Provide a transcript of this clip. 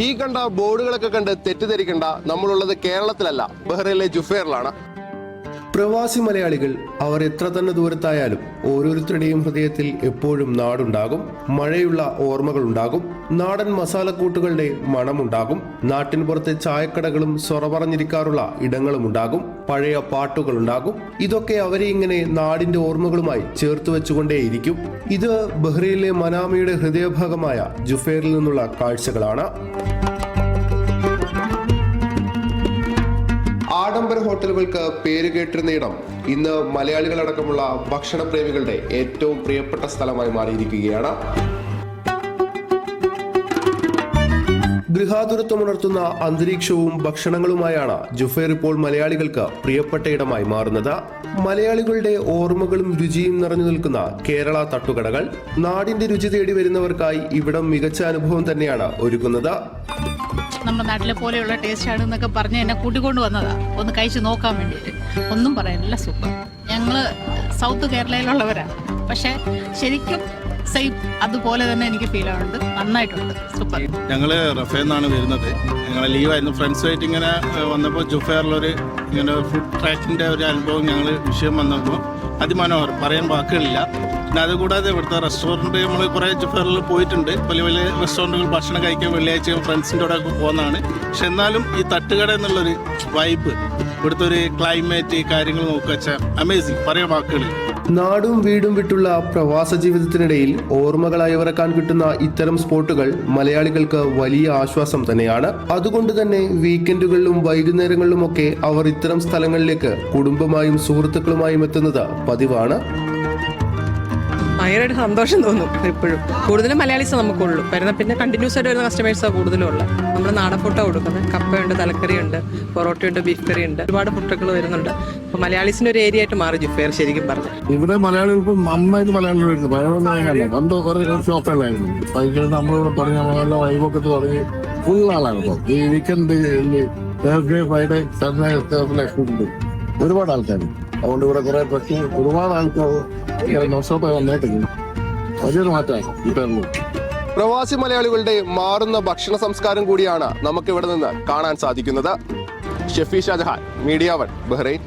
ഈ കണ്ട ബോർഡുകളൊക്കെ കണ്ട് തെറ്റിദ്ധരിക്കേണ്ട, നമ്മളുള്ളത് കേരളത്തിലല്ല, ബഹ്റൈനിലെ ജുഫൈറിലാണ്. പ്രവാസി മലയാളികൾ അവർ എത്ര തന്നെ ദൂരത്തായാലും ഓരോരുത്തരുടെയും ഹൃദയത്തിൽ എപ്പോഴും നാടുണ്ടാകും. മഴയുള്ള ഓർമ്മകളുണ്ടാകും, നാടൻ മസാലക്കൂട്ടുകളുടെ മണമുണ്ടാകും, നാട്ടിൻ പുറത്തെ ചായക്കടകളും സൊറ പറഞ്ഞിരിക്കാറുള്ള ഇടങ്ങളും ഉണ്ടാകും, പഴയ പാട്ടുകളുണ്ടാകും. ഇതൊക്കെ അവരെ ഇങ്ങനെ നാടിന്റെ ഓർമ്മകളുമായി ചേർത്ത് വെച്ചുകൊണ്ടേയിരിക്കും. ഇത് ബഹ്റൈനിലെ മനാമയുടെ ഹൃദയഭാഗമായ ജുഫൈറിൽ നിന്നുള്ള കാഴ്ചകളാണ്. ആഡംബര ഹോട്ടലുകൾക്ക് പേരുകേട്ടിരുന്ന ഇടം ഇന്ന് മലയാളികളടക്കമുള്ള ഭക്ഷണപ്രേമികളുടെ ഏറ്റവും പ്രിയപ്പെട്ട സ്ഥലമായി മാറിയിരിക്കുകയാണ്. ഗൃഹാതുരത്വമുണർത്തുന്ന അന്തരീക്ഷവും ഭക്ഷണങ്ങളുമായാണ് ജുഫൈർ ഇപ്പോൾ മലയാളികൾക്ക് പ്രിയപ്പെട്ട ഇടമായി മാറുന്നത്. മലയാളികളുടെ ഓർമ്മകളും രുചിയും നിറഞ്ഞു നിൽക്കുന്ന കേരള തട്ടുകടകൾ നാടിന്റെ രുചി തേടി വരുന്നവർക്കായി ഇവിടം മികച്ച അനുഭവം തന്നെയാണ് ഒരുക്കുന്നത്. നമ്മുടെ നാട്ടിലെ പോലെയുള്ള ടേസ്റ്റ് ആണ് എന്നൊക്കെ പറഞ്ഞ് എന്നെ കൂട്ടിക്കൊണ്ട് വന്നതാ, ഒന്ന് കഴിച്ചു നോക്കാൻ വേണ്ടിയിട്ട്. ഒന്നും പറയാനില്ല, സൂപ്പർ. ഞങ്ങള് സൗത്ത് കേരളയിലുള്ളവരാണ്, പക്ഷെ ശരിക്കും സെയിം അതുപോലെ തന്നെ എനിക്ക് ഫീൽ ആവുന്നുണ്ട്. നന്നായിട്ടുണ്ട്, സൂപ്പർ. ഞങ്ങള് റഫേന്നാണ് വരുന്നത്. ഞങ്ങൾ ലീവായിരുന്നു. ഫ്രണ്ട്സുമായിട്ട് ഇങ്ങനെ വന്നപ്പോൾ ജുഫൈറിലൊരു ഇങ്ങനെ ഫുഡ് ട്രാക്കിന്റെ ഒരു അനുഭവം ഞങ്ങൾ വിഷയം വന്നപ്പോൾ അതിമനോഹരം, പറയാൻ വാക്കുകളില്ല. പിന്നെ അതുകൂടാതെ ഇവിടുത്തെ റെസ്റ്റോറൻറ്റ് നമ്മൾ കുറേ ജുഫൈറിൽ പോയിട്ടുണ്ട്. വലിയ വലിയ റെസ്റ്റോറൻറ്റുകൾ ഭക്ഷണം കഴിക്കാൻ വെള്ളിയാഴ്ച ഫ്രണ്ട്സിൻ്റെ കൂടെ ഒക്കെ പോകുന്നതാണ്. പക്ഷെ എന്നാലും ഈ തട്ടുകട എന്നുള്ളൊരു വൈബ്, ഇവിടുത്തെ ഒരു ക്ലൈമറ്റ്, കാര്യങ്ങൾ നോക്കുക വെച്ചാൽ അമേസിങ്, പറയാൻ വാക്കുകളില്ല. നാടും വീടും വിട്ടുള്ള പ്രവാസ ജീവിതത്തിനിടയിൽ ഓർമ്മകളായി ഇറക്കാൻ കിട്ടുന്ന ഇത്തരം സ്പോട്ടുകൾ മലയാളികൾക്ക് വലിയ ആശ്വാസം തന്നെയാണ്. അതുകൊണ്ട് തന്നെ വീക്കെൻഡുകളിലും വൈകുന്നേരങ്ങളിലുമൊക്കെ അവർ ഇത്തരം സ്ഥലങ്ങളിലേക്ക് കുടുംബമായും സുഹൃത്തുക്കളുമായും എത്തുന്നത് പതിവാണ്. ഭയങ്കരമായിട്ട് സന്തോഷം തോന്നും. എപ്പോഴും കൂടുതലും മലയാളീസ് നമുക്കുള്ളൂ വരുന്ന, പിന്നെ കണ്ടിന്യൂസ് ആയിട്ട് വരുന്ന കസ്റ്റമേഴ്സാണ് കൂടുതലും ഉള്ളത്. നമ്മൾ നാടൻ ഫുഡാണ് കൊടുക്കുന്നത്. കപ്പയുണ്ട്, തലക്കറിയുണ്ട്, പൊറോട്ടയുണ്ട്, ബീഫ് കറി ഉണ്ട്, ഒരുപാട് ഫുഡുകൾ വരുന്നുണ്ട്. അപ്പോൾ മലയാളീസിൻ്റെ ഒരു ഏരിയ ആയിട്ട് മാറി ജുഫൈർ ശരിക്കും പറഞ്ഞു. ഇവിടെ മലയാളികൾക്ക് നന്നായിട്ട് മലയാളികൾ വരുന്നു. പഴയ പണ്ട് കുറേ ഷോപ്പുകളായിരുന്നു. പൈസ നമ്മളിവിടെ തുടങ്ങി നല്ല വൈബൊക്കെ തുടങ്ങി ഫുൾ ആളാണ്. ഇപ്പോൾ ഈ വീക്കെൻഡ് തേഴ്സ്ഡേ, ഫ്രൈഡേ, സാറ്റർഡേ ഉണ്ട് ഒരുപാട് ആൾക്കാർ. അതുകൊണ്ട് ഇവിടെ കുറെ പ്രശ്നം, ഒരുപാട് ആൾക്കാർ വലിയൊരു മാറ്റമാണ്. പ്രവാസി മലയാളികളുടെ മാറുന്ന ഭക്ഷണ സംസ്കാരം കൂടിയാണ് നമുക്ക് ഇവിടെ നിന്ന് കാണാൻ സാധിക്കുന്നത്. Shefi Shahjahan, media 1, Bahrain.